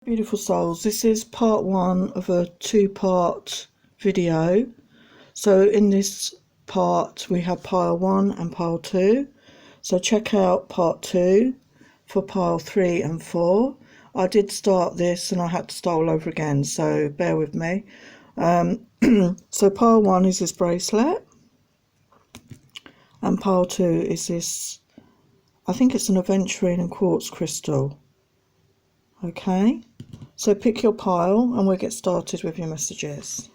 Beautiful souls, this is part one of a two-part video. So in this part we have pile 1 and pile 2. So check out part 2 for pile 3 and 4. I did start this and I had to start all over again, so bear with me. So pile 1 is this bracelet, and pile 2 is this, I think it's an aventurine and quartz crystal. Okay, so pick your pile and we'll get started with your messages.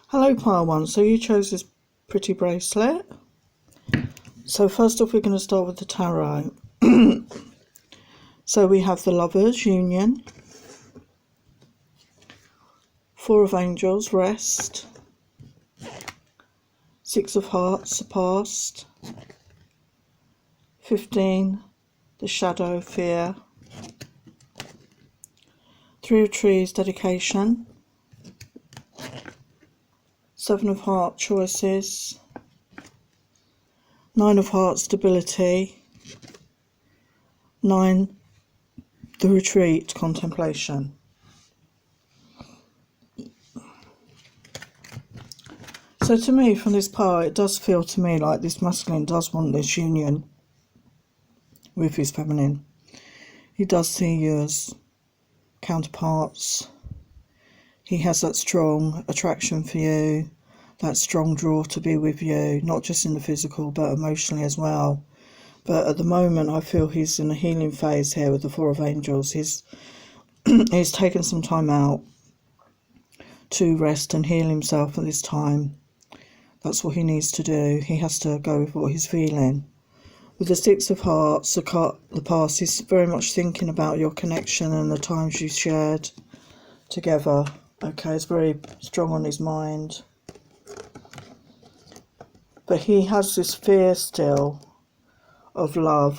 Hello pile 1, so you chose this pretty bracelet. So first off we're going to start with the tarot. So we have the Lovers, Union, Four of Angels, Rest, Six of Hearts, the Past, 15, the Shadow, Fear, Three of Trees, Dedication, Seven of Hearts, Choices, Nine of Hearts, Stability, 9, the Retreat, Contemplation. So to me, from this pile, it does feel to me like this masculine does want this union with his feminine. He does see you as counterparts. He has that strong attraction for you, that strong draw to be with you, not just in the physical but emotionally as well. But at the moment I feel he's in a healing phase here with the Four of Angels. He's taken some time out to rest and heal himself at this time. That's what he needs to do. He has to go with what he's feeling. With the Six of Hearts, the past, he's very much thinking about your connection and the times you shared together. Okay, it's very strong on his mind. But he has this fear still of love.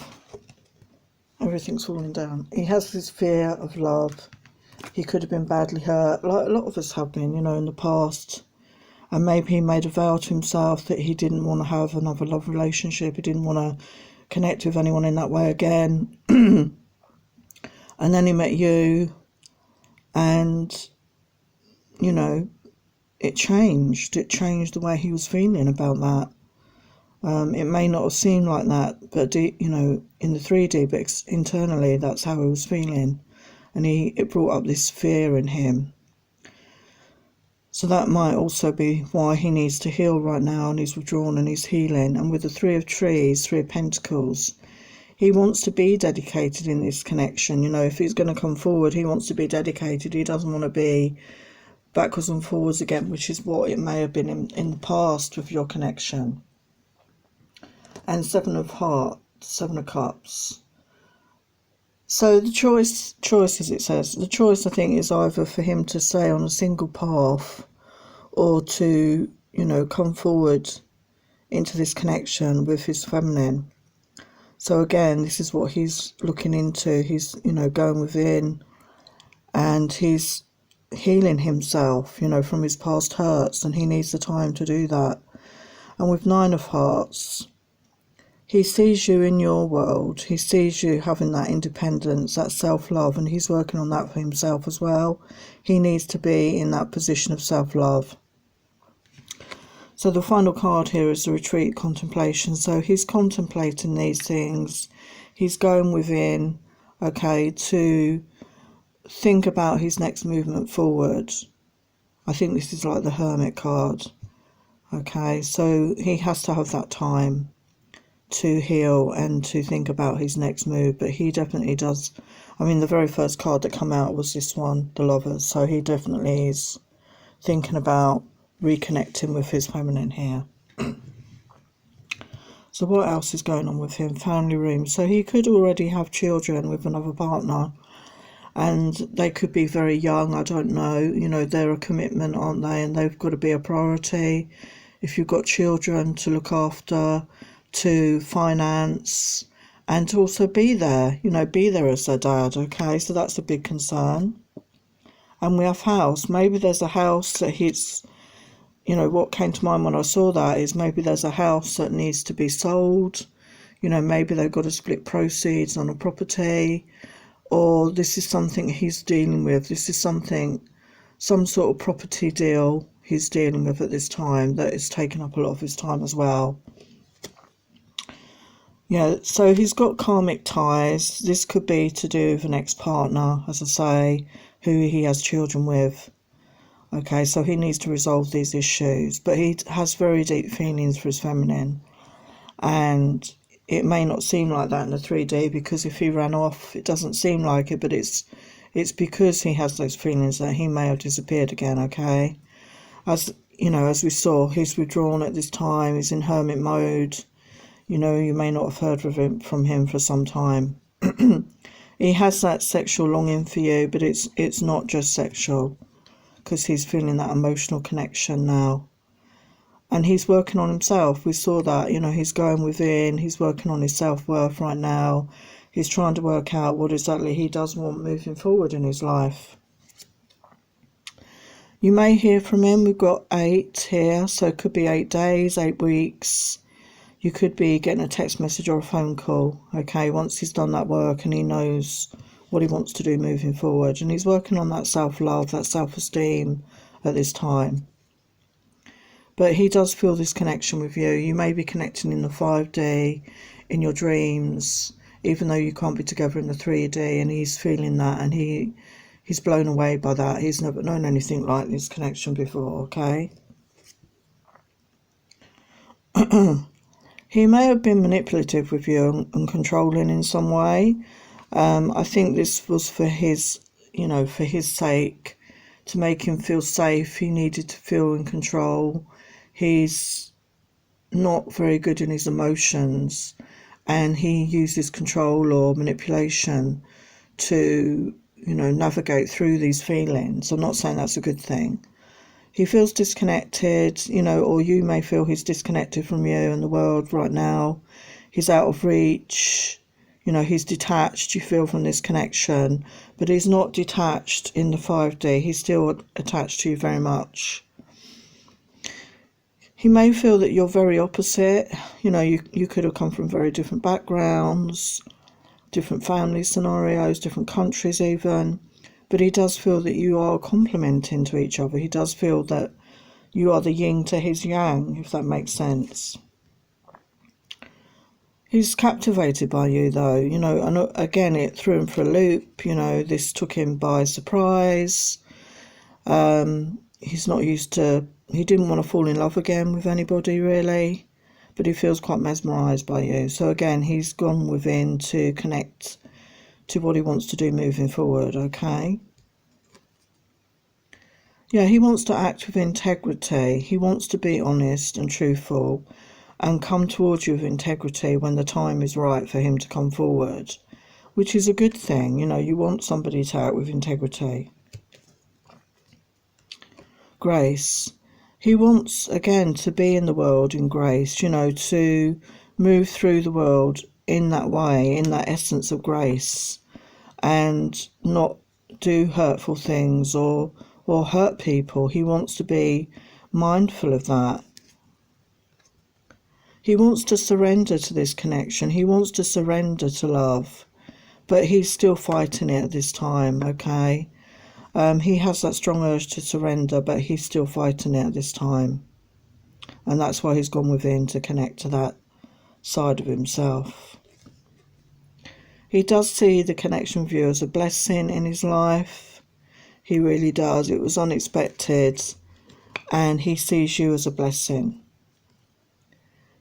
Everything's falling down. He has this fear of love. He could have been badly hurt, like a lot of us have been, you know, in the past. And maybe he made a vow to himself that he didn't want to have another love relationship. He didn't want to connect with anyone in that way again. And then he met you, and, you know, it changed. It changed the way he was feeling about that. It may not have seemed like that, but you know, in the 3D, but internally, that's how he was feeling, and it brought up this fear in him. So that might also be why he needs to heal right now, and he's withdrawn and he's healing. And with the Three of Trees, Three of Pentacles, he wants to be dedicated in this connection. You know, if he's going to come forward, he wants to be dedicated. He doesn't want to be backwards and forwards again, which is what it may have been in the past with your connection. And Seven of Hearts, Seven of Cups. So the choice, as it says, the choice I think is either for him to stay on a single path or to, you know, come forward into this connection with his feminine. So again, this is what he's looking into. He's, you know, going within and he's healing himself, you know, from his past hurts, and he needs the time to do that. And with Nine of Hearts, he sees you in your world. He sees you having that independence, that self-love, and he's working on that for himself as well. He needs to be in that position of self-love. So the final card here is the Retreat, Contemplation. So he's contemplating these things. He's going within, okay, to think about his next movement forward. I think this is like the Hermit card. Okay, so he has to have that time to heal and to think about his next move, but he definitely does. I mean, the very first card that came out was this one, the Lovers, so he definitely is thinking about reconnecting with his feminine here. So what else is going on with him? Family room. So he could already have children with another partner, and they could be very young, I don't know, you know, they're a commitment, aren't they, and they've got to be a priority. If you've got children to look after, to finance, and to also be there, you know, be there as their dad. Okay, so that's a big concern. And we have house. Maybe there's a house that he's, you know, what came to mind when I saw that is maybe there's a house that needs to be sold. You know, maybe they've got to split proceeds on a property, or this is something he's dealing with. This is something, some sort of property deal he's dealing with at this time that is taking up a lot of his time as well. Yeah, so he's got karmic ties. This could be to do with an ex-partner, as I say, who he has children with. Okay, so he needs to resolve these issues, but he has very deep feelings for his feminine, and it may not seem like that in the 3D, because if he ran off, it doesn't seem like it, but it's because he has those feelings that he may have disappeared again. Okay, as you know, as we saw, he's withdrawn at this time. He's in hermit mode. You know, you may not have heard from him for some time. He has that sexual longing for you, but it's not just sexual, because he's feeling that emotional connection now. And he's working on himself. We saw that, you know, he's going within, he's working on his self-worth right now. He's trying to work out what exactly he does want moving forward in his life. You may hear from him. We've got 8 here, so it could be 8 days, 8 weeks. You could be getting a text message or a phone call, okay, once he's done that work and he knows what he wants to do moving forward. And he's working on that self-love, that self-esteem at this time. But he does feel this connection with you. You may be connecting in the 5D, in your dreams, even though you can't be together in the 3D, and he's feeling that, and he's blown away by that. He's never known anything like this connection before, okay? He may have been manipulative with you and controlling in some way. I think this was for his, you know, for his sake, to make him feel safe. He needed to feel in control. He's not very good in his emotions, and he uses control or manipulation to, you know, navigate through these feelings. I'm not saying that's a good thing. He feels disconnected, you know, or you may feel he's disconnected from you and the world right now. He's out of reach, you know, he's detached, you feel, from this connection, but he's not detached in the 5D. He's still attached to you very much. He may feel that you're very opposite. You know, you could have come from very different backgrounds, different family scenarios, different countries even. But he does feel that you are complementing to each other. He does feel that you are the yin to his yang, if that makes sense. He's captivated by you, though, you know, and again, it threw him for a loop. You know, this took him by surprise. He's not used to, he didn't want to fall in love again with anybody, really, but he feels quite mesmerised by you. So again, he's gone within to connect to what he wants to do moving forward, okay? Yeah, he wants to act with integrity. He wants to be honest and truthful and come towards you with integrity when the time is right for him to come forward, which is a good thing. You know, you want somebody to act with integrity. Grace. He wants, again, to be in the world in grace, you know, to move through the world in that way, in that essence of grace, and not do hurtful things or hurt people. He wants to be mindful of that. He wants to surrender to this connection. He wants to surrender to love, but he's still fighting it at this time, okay? He has that strong urge to surrender, but he's still fighting it at this time. And that's why he's gone within, to connect to that side of himself. He does see the connection with you as a blessing in his life. He really does. It was unexpected, and he sees you as a blessing.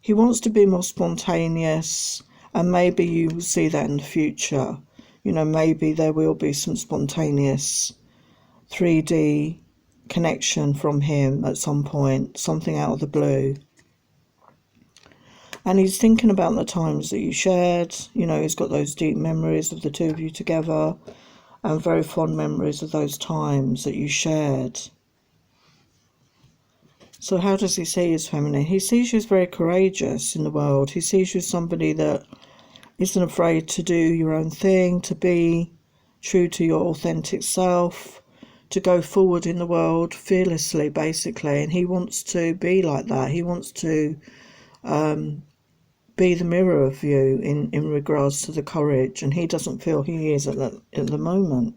He wants to be more spontaneous, and maybe you will see that in the future. You know, maybe there will be some spontaneous 3D connection from him at some point, something out of the blue. And he's thinking about the times that you shared. You know, he's got those deep memories of the two of you together, and very fond memories of those times that you shared. So how does he see his feminine? He sees you as very courageous in the world. He sees you as somebody that isn't afraid to do your own thing, to be true to your authentic self, to go forward in the world fearlessly, basically. And he wants to be like that. He wants to be the mirror of you in regards to the courage, and he doesn't feel he is at the moment.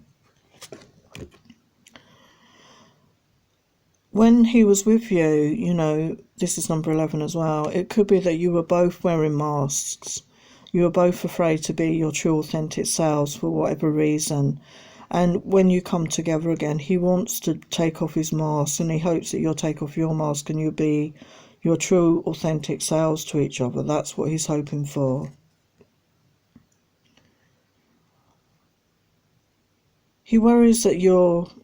When he was with you, you know, this is number 11 as well, it could be that you were both wearing masks. You were both afraid to be your true authentic selves for whatever reason. And when you come together again, he wants to take off his mask, and he hopes that you'll take off your mask and you'll be your true authentic selves to each other. That's what he's hoping for. He worries that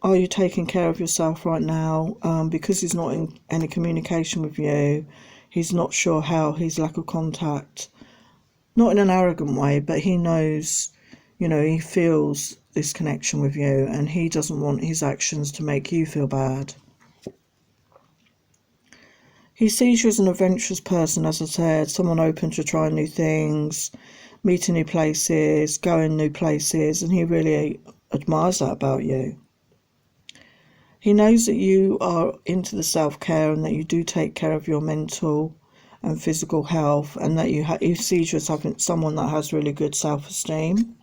are you taking care of yourself right now? Because he's not in any communication with you. He's not sure how his lack of contact, not in an arrogant way, but he knows, you know, he feels this connection with you, and he doesn't want his actions to make you feel bad. He sees you as an adventurous person, as I said, someone open to trying new things, meeting new places, going new places, and he really admires that about you. He knows that you are into the self-care and that you do take care of your mental and physical health, and that he sees you as having someone that has really good self-esteem.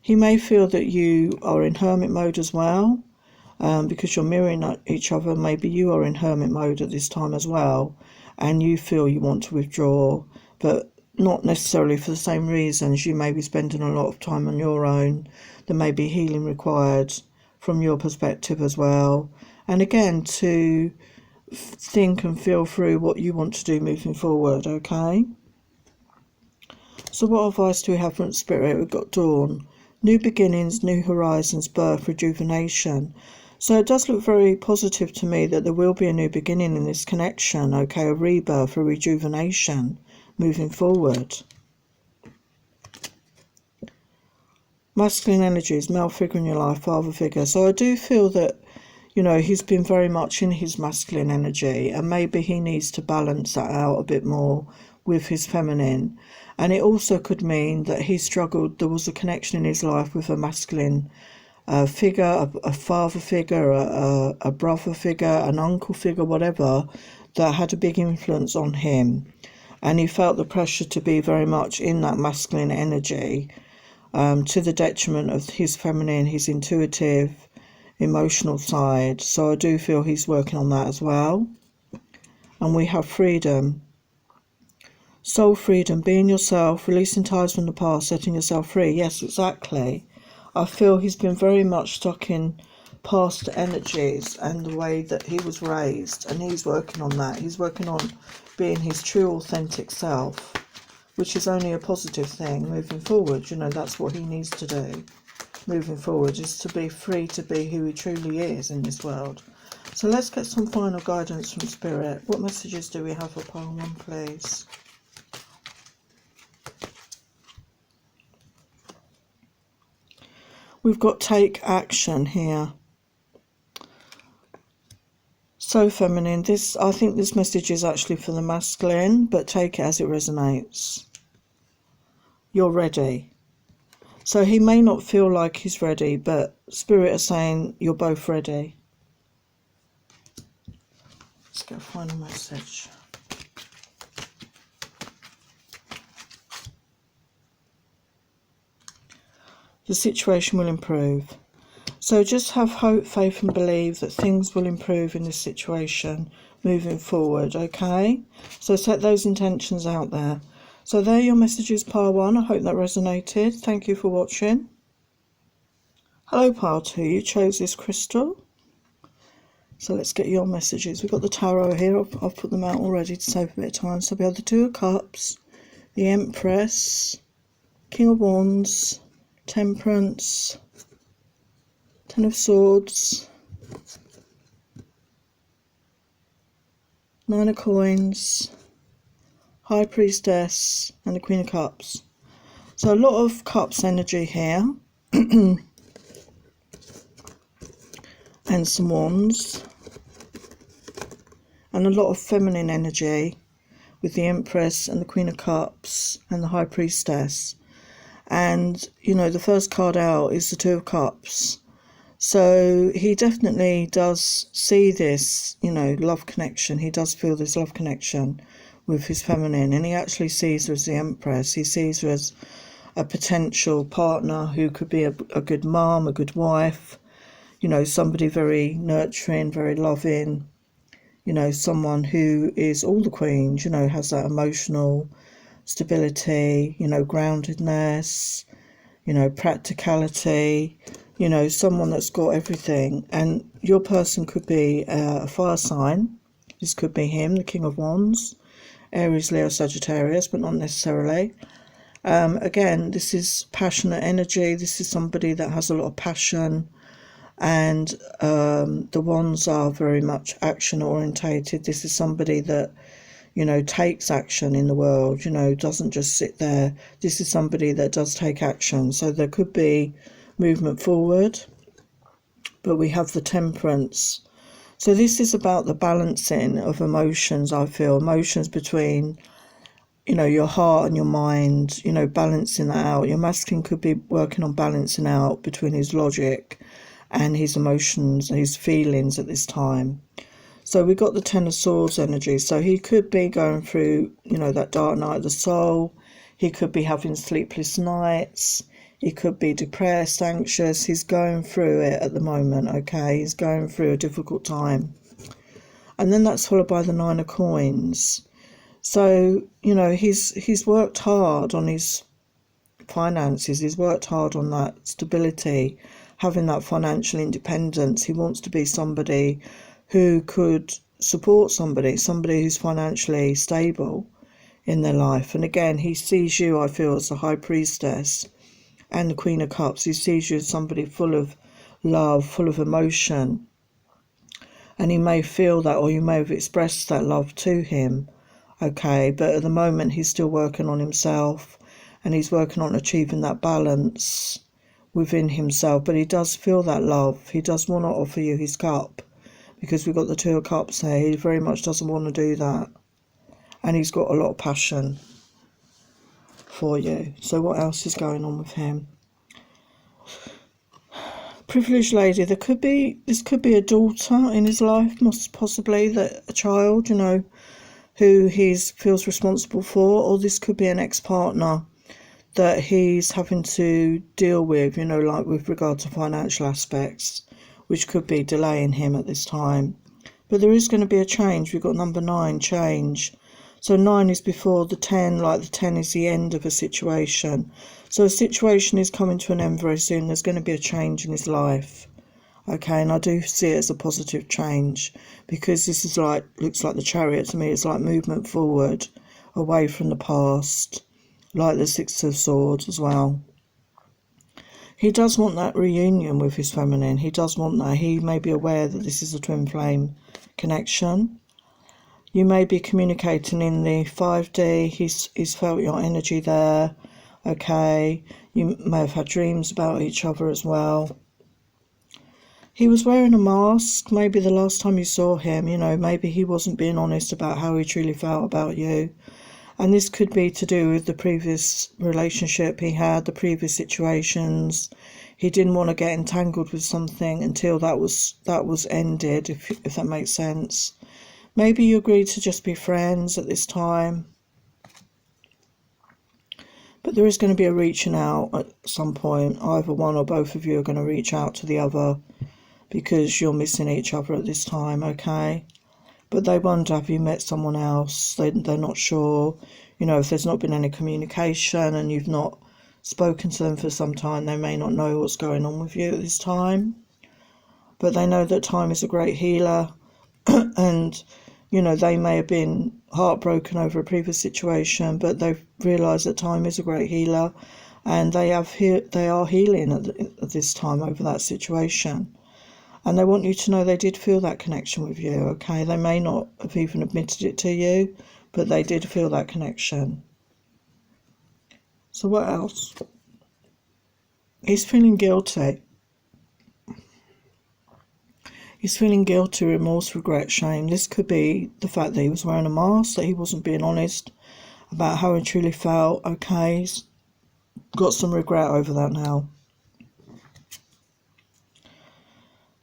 He may feel that you are in hermit mode as well, because you're mirroring each other. Maybe you are in hermit mode at this time as well, and you feel you want to withdraw, but not necessarily for the same reasons. You may be spending a lot of time on your own. There may be healing required from your perspective as well. And again, to think and feel through what you want to do moving forward, okay? So what advice do we have from Spirit? We've got dawn, new beginnings, new horizons, birth, rejuvenation. So it does look very positive to me that there will be a new beginning in this connection, okay? A rebirth, a rejuvenation moving forward. Masculine energies, male figure in your life, father figure. So I do feel that, you know, he's been very much in his masculine energy, and maybe he needs to balance that out a bit more with his feminine. And it also could mean that he struggled, there was a connection in his life with a masculine figure, a father figure, a brother figure, an uncle figure, whatever, that had a big influence on him. And he felt the pressure to be very much in that masculine energy, to the detriment of his feminine, his intuitive, emotional side. So I do feel he's working on that as well. And we have freedom. Soul freedom, being yourself, releasing ties from the past, setting yourself free. Yes, exactly. I feel he's been very much stuck in past energies and the way that he was raised, and he's working on that. He's working on being his true authentic self, which is only a positive thing moving forward. You know, that's what he needs to do moving forward, is to be free to be who he truly is in this world. So let's get some final guidance from Spirit. What messages do we have for pile 1, please? We've got take action here. So feminine. I think this message is actually for the masculine, but take it as it resonates. You're ready. So he may not feel like he's ready, but Spirit is saying you're both ready. Let's get a final message. The situation will improve. So just have hope, faith and believe that things will improve in this situation moving forward, okay? So set those intentions out there. So there are your messages, pile 1. I hope that resonated. Thank you for watching. Hello, pile 2. You chose this crystal. So let's get your messages. We've got the tarot here. I've put them out already to save a bit of time. So we have the 2 of Cups, the Empress, King of Wands, Temperance, 10 of Swords, 9 of Coins, High Priestess, and the Queen of Cups. So a lot of Cups energy here. And some Wands. And a lot of feminine energy with the Empress and the Queen of Cups and the High Priestess. And, you know, the first card out is the 2 of Cups. So he definitely does see this, you know, love connection. He does feel this love connection with his feminine, and he actually sees her as the Empress. He sees her as a potential partner who could be a good mum, a good wife, you know, somebody very nurturing, very loving, you know, someone who is all the queens, you know, has that emotional stability, you know, groundedness, you know, practicality, you know, someone that's got everything. And your person could be a fire sign. This could be him, the King of Wands, Aries, Leo, Sagittarius, but not necessarily. Again, this is passionate energy. This is somebody that has a lot of passion, and the wands are very much action orientated. This is somebody that, you know, takes action in the world, you know, doesn't just sit there. This is somebody that does take action. So there could be movement forward, but we have the Temperance. So this is about the balancing of emotions, I feel. Emotions between, you know, your heart and your mind, you know, balancing that out. Your masculine could be working on balancing out between his logic and his emotions and his feelings at this time. So we got the Ten of Swords energy. So he could be going through, you know, that dark night of the soul. He could be having sleepless nights. He could be depressed, anxious. He's going through it at the moment, okay? He's going through a difficult time. And then that's followed by the Nine of Coins. So, you know, he's worked hard on his finances. He's worked hard on that stability, having that financial independence. He wants to be somebody who could support somebody who's financially stable in their life. And again, he sees you, I feel, as the High Priestess and the Queen of Cups. He sees you as somebody full of love, full of emotion. And he may feel that, or you may have expressed that love to him, okay? But at the moment, he's still working on himself, and he's working on achieving that balance within himself. But he does feel that love. He does want to offer you his cup, because we've got the Two of Cups here. He very much doesn't want to do that. And he's got a lot of passion for you. So what else is going on with him? Privileged lady. This could be a daughter in his life, most possibly, that a child, you know, who he feels responsible for, or this could be an ex-partner that he's having to deal with, you know, like with regard to financial aspects, which could be delaying him at this time. But there is going to be a change. We've got number 9, change. So 9 is before the 10, like the 10 is the end of a situation. So a situation is coming to an end very soon. There's going to be a change in his life. Okay, and I do see it as a positive change, because this is like, looks like the Chariot to me. It's like movement forward, away from the past, like the Six of Swords as well. He does want that reunion with his feminine. He does want that. He may be aware that this is a twin flame connection. You may be communicating in the 5D. He's felt your energy there. Okay. You may have had dreams about each other as well. He was wearing a mask. Maybe the last time you saw him, you know, maybe he wasn't being honest about how he truly felt about you. And this could be to do with the previous relationship he had, the previous situations. He didn't want to get entangled with something until that was ended, if that makes sense. Maybe you agreed to just be friends at this time. But there is going to be a reaching out at some point. Either one or both of you are going to reach out to the other, because you're missing each other at this time, okay? But they wonder, have you met someone else? They're not sure. You know, if there's not been any communication and you've not spoken to them for some time, they may not know what's going on with you at this time. But they know that time is a great healer. And, you know, they may have been heartbroken over a previous situation, but they've realised that time is a great healer. And they are healing at this time over that situation. And they want you to know they did feel that connection with you, okay? They may not have even admitted it to you, but they did feel that connection. So what else? He's feeling guilty. He's feeling guilty, remorse, regret, shame. This could be the fact that he was wearing a mask, that he wasn't being honest about how he truly felt, okay? He's got some regret over that now.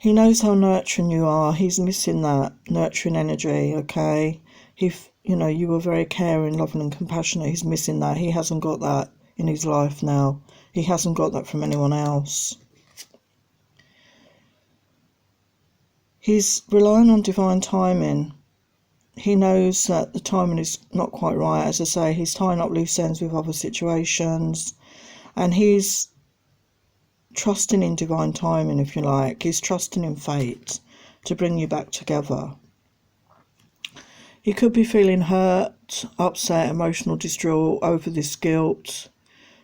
He knows how nurturing you are. He's missing that nurturing energy, okay? you know, you were very caring, loving and compassionate. He's missing that. He hasn't got that in his life now. He hasn't got that from anyone else. He's relying on divine timing. He knows that the timing is not quite right. As I say, he's tying up loose ends with other situations, and he's trusting in divine timing, if you like. He's trusting in fate to bring you back together. He could be feeling hurt, upset, emotional distraught over this guilt,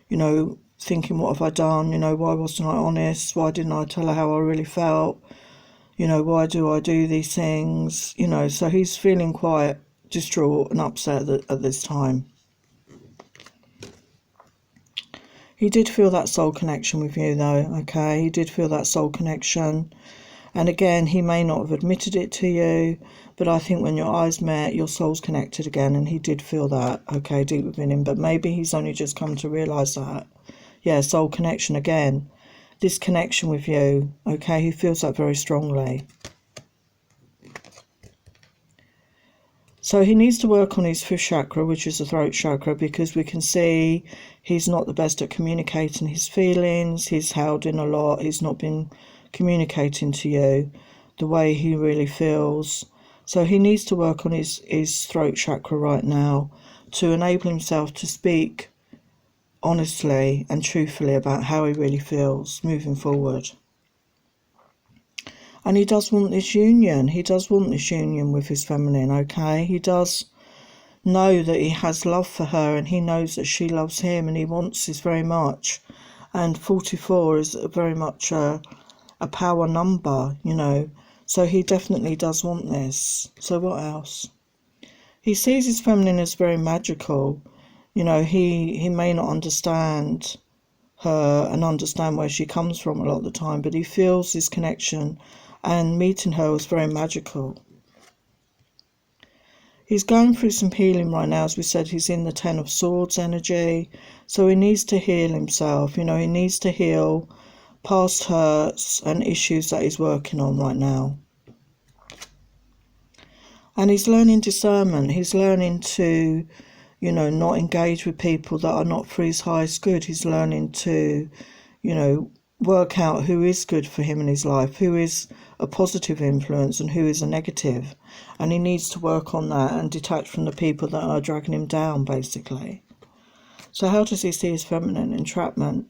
you know, thinking, what have I done? You know, why wasn't I honest? Why didn't I tell her how I really felt? You know, why do I do these things? You know, so he's feeling quite distraught and upset at this time. He did feel that soul connection with you though, okay? He did feel that soul connection. And again, he may not have admitted it to you, but I think when your eyes met, your souls connected again, and he did feel that, okay, deep within him. But maybe he's only just come to realise that. Yeah, soul connection again. This connection with you, okay, he feels that very strongly. So he needs to work on his 5th chakra, which is the throat chakra, because we can see he's not the best at communicating his feelings. He's held in a lot. He's not been communicating to you the way he really feels. So he needs to work on his throat chakra right now to enable himself to speak honestly and truthfully about how he really feels moving forward. And he does want this union. He does want this union with his feminine, okay? He does know that he has love for her, and he knows that she loves him, and he wants this very much. And 44 is very much a power number, you know. So he definitely does want this. So what else? He sees his feminine as very magical. You know, he may not understand her and understand where she comes from a lot of the time, but he feels this connection, and meeting her was very magical. He's going through some healing right now. As we said, he's in the 10 of Swords energy, so he needs to heal himself. You know, he needs to heal past hurts and issues that he's working on right now. And he's learning discernment. He's learning to, you know, not engage with people that are not for his highest good. He's learning to, you know, work out who is good for him in his life, who is a positive influence and who is a negative. And he needs to work on that and detach from the people that are dragging him down, basically. So how does he see his feminine? Entrapment.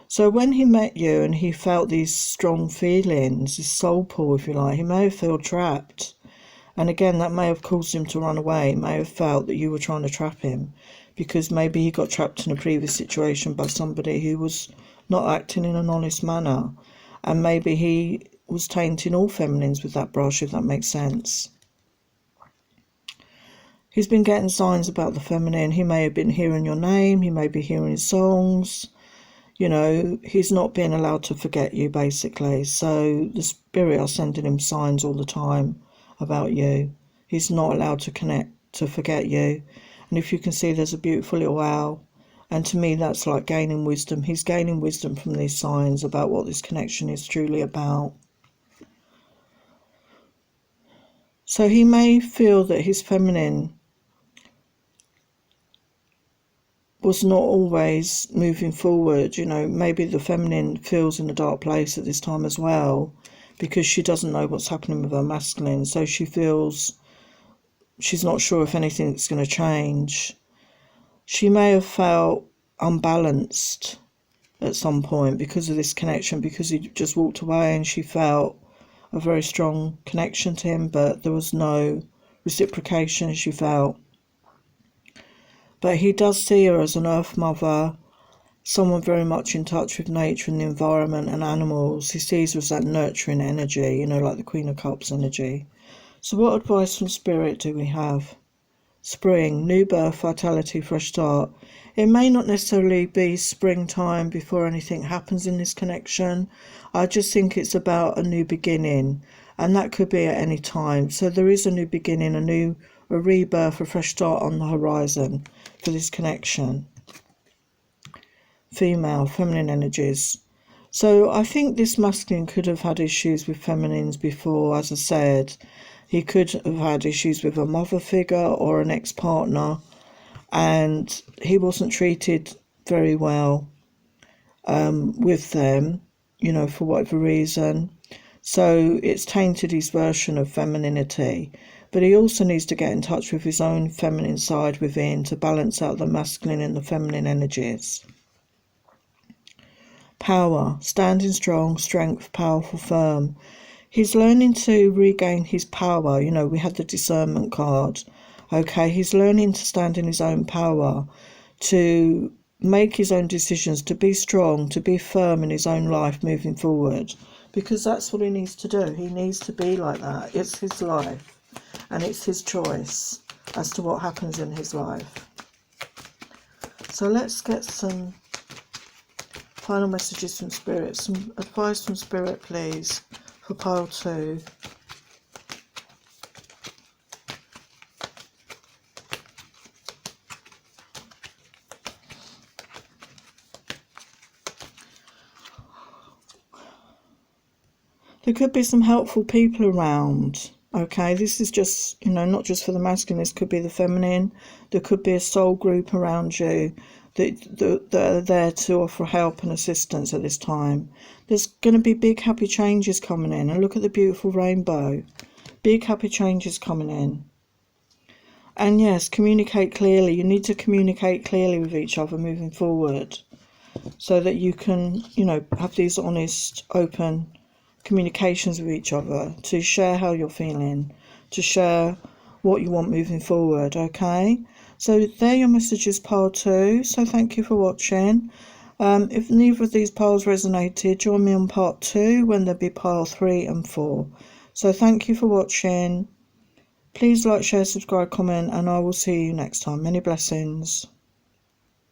So when he met you and he felt these strong feelings, this soul pull, if you like, he may have felt trapped. And again, that may have caused him to run away. He may have felt that you were trying to trap him, because maybe he got trapped in a previous situation by somebody who was not acting in an honest manner. And maybe he was tainting all feminines with that brush, if that makes sense. He's been getting signs about the feminine. He may have been hearing your name. He may be hearing songs. You know, he's not being allowed to forget you, basically. So the spirit are sending him signs all the time about you. He's not allowed to forget you. And if you can see, there's a beautiful little owl. And to me, that's like gaining wisdom. He's gaining wisdom from these signs about what this connection is truly about. So he may feel that his feminine was not always moving forward. You know, maybe the feminine feels in a dark place at this time as well, because she doesn't know what's happening with her masculine. So she feels she's not sure if anything's going to change. She may have felt unbalanced at some point because of this connection, because he just walked away and she felt a very strong connection to him, but there was no reciprocation, she felt. But he does see her as an earth mother, someone very much in touch with nature and the environment and animals. He sees her as that nurturing energy, you know, like the Queen of Cups energy. So what advice from Spirit do we have? Spring, new birth, vitality, fresh start. It may not necessarily be springtime before anything happens in this connection. I just think it's about a new beginning, and that could be at any time. So there is a new beginning, a rebirth, a fresh start on the horizon for this connection. Female, feminine energies. So I think this masculine could have had issues with feminines before, as I said. He could have had issues with a mother figure or an ex-partner, and he wasn't treated very well with them, you know, for whatever reason. So it's tainted his version of femininity. But he also needs to get in touch with his own feminine side within to balance out the masculine and the feminine energies. Power, standing strong, strength, powerful, firm. He's learning to regain his power. You know, we had the discernment card. Okay, he's learning to stand in his own power, to make his own decisions, to be strong, to be firm in his own life moving forward. Because that's what he needs to do. He needs to be like that. It's his life. And it's his choice as to what happens in his life. So let's get some final messages from Spirit. Some advice from Spirit, please, for pile 2. There could be some helpful people around. Okay, this is just, you know, not just for the masculine, this could be the feminine. There could be a soul group around you that are there to offer help and assistance at this time. There's going to be big happy changes coming in. And look at the beautiful rainbow. Big happy changes coming in. And yes, communicate clearly. You need to communicate clearly with each other moving forward, so that you can, you know, have these honest, open communications with each other, to share how you're feeling, to share what you want moving forward. Okay, so they're your messages, pile 2. So thank you for watching. If neither of these piles resonated, join me on part 2 when there'll be pile 3 and 4. So thank you for watching. Please like, share, subscribe, comment, and I will see you next time. Many blessings.